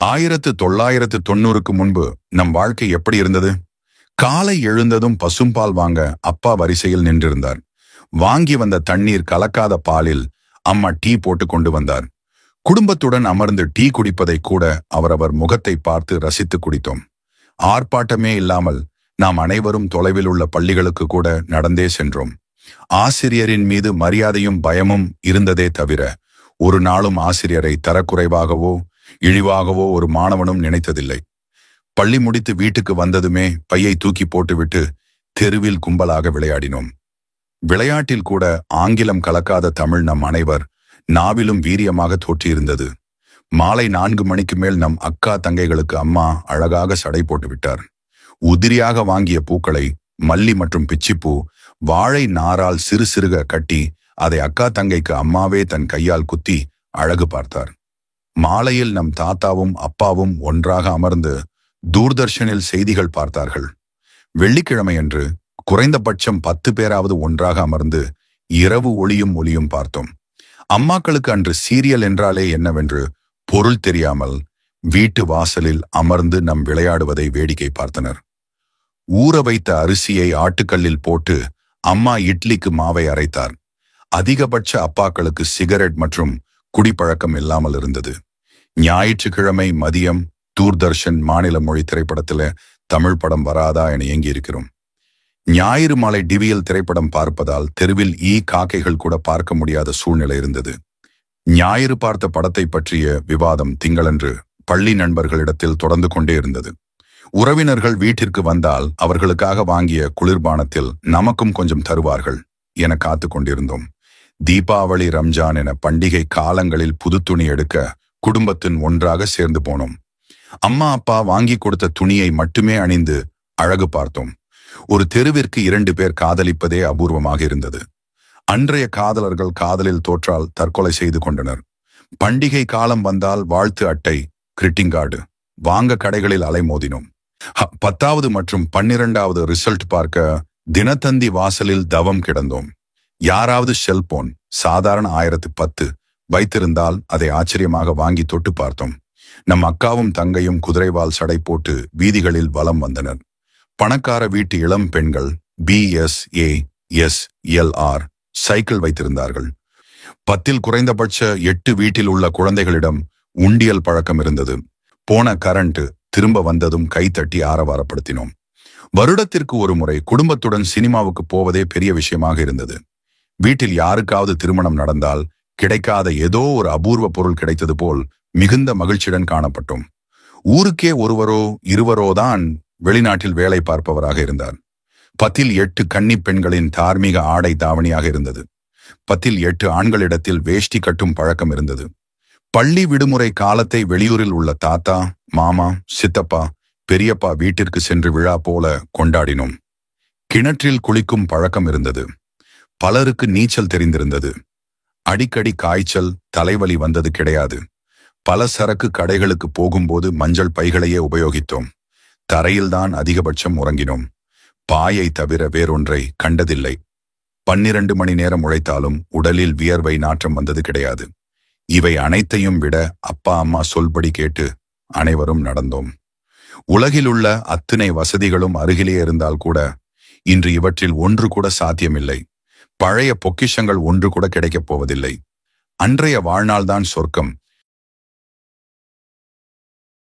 1990க்கு முன்பு நம் வாழ்க்கை எப்படி இருந்தது? காலை எழுந்ததும் பசும்பால் வாங்க அப்பா வரிசையில் நின்றிருந்தார். வாங்கி வந்த தண்ணீர் கலக்காத பாலில் அம்மா டீ போட்டு கொண்டு வந்தார். குடும்பத்துடன் அமர்ந்து டீ குடிப்பதை கூட அவரவர் முகத்தை பார்த்து ரசித்து குடித்தோம். ஆர்ப்பாட்டமே இல்லாமல் நாம் அனைவரும் தொலைவில் உள்ள பள்ளிகளுக்கு கூட நடந்தே சென்றோம். ஆசிரியரின் மீது மரியாதையும் பயமும் இருந்ததே தவிர ஒரு நாளும் ஆசிரியரை தரக்குறைவாகவோ இழிவாகவோ ஒரு மாணவனும் நினைத்ததில்லை. பள்ளி முடித்து வீட்டுக்கு வந்ததுமே பையை தூக்கி போட்டுவிட்டு தெருவில் கும்பலாக விளையாடினோம். விளையாட்டில் கூட ஆங்கிலம் கலக்காத தமிழ் நம் அனைவர் நாவிலும் வீரியமாக தோற்றியிருந்தது. மாலை 4 மணிக்கு மேல் நம் அக்கா தங்கைகளுக்கு அம்மா அழகாக சடை போட்டு விட்டார். உதிரியாக வாங்கிய பூக்களை மல்லி மற்றும் பிச்சிப்பூ வாழை நாரால் சிறு சிறுக கட்டி அதை அக்கா தங்கைக்கு அம்மாவே தன் கையால் குத்தி அழகு பார்த்தார். மாலையில் நம் தாத்தாவும் அப்பாவும் ஒன்றாக அமர்ந்து தூர்தர்ஷனில் செய்திகள் பார்த்தார்கள். வெள்ளிக்கிழமையன்று குறைந்தபட்சம் 10 பேராவது ஒன்றாக அமர்ந்து இரவு ஒளியும் பார்த்தோம். அம்மாக்களுக்கு அன்று சீரியல் என்றாலே என்னவென்று பொருள் தெரியாமல் வீட்டு வாசலில் அமர்ந்து நம் விளையாடுவதை வேடிக்கை பார்த்தனர். ஊற வைத்த அரிசியை ஆட்டுக்கல்லில் போட்டு அம்மா இட்லிக்கு மாவை அரைத்தார். அதிகபட்ச அப்பாக்களுக்கு சிகரெட் மற்றும் குடிப்பழக்கம் இல்லாமல் இருந்தது. ஞாயிற்றுக்கிழமை மதியம் தூர்தர்ஷன் மாநில மொழி திரைப்படத்துல தமிழ் படம் வராதா என ஏங்கி இருக்கிறோம். ஞாயிறு மாலை டிவியில் திரைப்படம் பார்ப்பதால் தெருவில் காக்கைகள் கூட பார்க்க முடியாத சூழ்நிலை இருந்தது. ஞாயிறு பார்த்த படத்தை பற்றிய விவாதம் திங்களன்று பள்ளி நண்பர்களிடத்தில் தொடர்ந்து கொண்டே இருந்தது. உறவினர்கள் வீட்டிற்கு வந்தால் அவர்களுக்காக வாங்கிய குளிர்பானத்தில் நமக்கும் கொஞ்சம் தருவார்கள் என காத்து கொண்டிருந்தோம். தீபாவளி, ரம்ஜான் என பண்டிகை காலங்களில் புது துணி எடுக்க குடும்பத்தின் ஒன்றாக சேர்ந்து போனோம். அம்மா அப்பா வாங்கி கொடுத்த துணியை மட்டுமே அணிந்து அழகு பார்த்தோம். ஒரு தெருவிற்கு 2 பேர் காதலிப்பதே அபூர்வமாக இருந்தது. அன்றைய காதலர்கள் காதலில் தோற்றால் தற்கொலை செய்து கொண்டனர். பண்டிகை காலம் வந்தால் வாழ்த்து அட்டை, கிரிட்டிங் கார்டு வாங்க கடைகளில் அலைமோதினோம். 10வது மற்றும் 12வது ரிசல்ட் பார்க்க தினத்தந்தி வாசலில் தவம் கிடந்தோம். யாராவது செல்போன் சாதாரண 1010 வைத்திருந்தால் அதை ஆச்சரியமாக வாங்கி தொட்டு பார்த்தோம். நம் அக்காவும் தங்கையும் குதிரைவால் சடை போட்டு வீதிகளில் வலம் வந்தனர். பணக்கார வீட்டு இளம் பெண்கள் BSASLR சைக்கிள் வைத்திருந்தார்கள். 10ல் குறைந்தபட்ச 8 வீட்டில் உள்ள குழந்தைகளிடம் உண்டியல் பழக்கம் இருந்தது. போன கரண்ட் திரும்ப வந்ததும் கைத்தட்டி ஆரவாரப்படுத்தினோம். வருடத்திற்கு ஒரு முறை குடும்பத்துடன் சினிமாவுக்கு போவதே பெரிய விஷயமாக இருந்தது. வீட்டில் யாருக்காவது திருமணம் நடந்தால் கிடைக்காத ஏதோ ஒரு அபூர்வ பொருள் கிடைத்தது போல் மிகுந்த மகிழ்ச்சியுடன் காணப்பட்டோம். ஊருக்கே ஒருவரோ இருவரோ தான் வெளிநாட்டில் வேலை பார்ப்பவராக இருந்தார். 10ல் 8 கன்னி பெண்களின் தார்மீக ஆடை தாவணியாக இருந்தது. 10ல் 8 ஆண்களிடத்தில் வேஷ்டி கட்டும் பழக்கம் இருந்தது. பள்ளி விடுமுறை காலத்தை வெளியூரில் உள்ள தாத்தா, மாமா, சித்தப்பா, பெரியப்பா வீட்டிற்கு சென்று விழா போல கொண்டாடினோம். கிணற்றில் குளிக்கும் பழக்கம் இருந்தது. பலருக்கு நீச்சல் தெரிந்திருந்தது. அடிக்கடி காய்ச்சல், தலைவலி வந்தது கிடையாது. பல சரக்கு கடைகளுக்கு போகும்போது மஞ்சள் பைகளையே உபயோகித்தோம். தரையில்தான் அதிகபட்சம் உறங்கினோம். பாயை தவிர வேறொன்றை கண்டதில்லை. 12 மணி நேரம் உழைத்தாலும் உடலில் வியர்வை நாற்றம் வந்தது கிடையாது. இவை அனைத்தையும் விட அப்பா அம்மா சொல்படி கேட்டு அனைவரும் நடந்தோம். உலகில் உள்ள அத்தனை வசதிகளும் அருகிலே இருந்தால் கூட இன்று இவற்றில் ஒன்று கூட சாத்தியமில்லை. பழைய பொக்கிஷங்கள் ஒன்று கூட கிடைக்கப் போவதில்லை. அன்றைய வாழ்நாள்தான் சொர்க்கம்.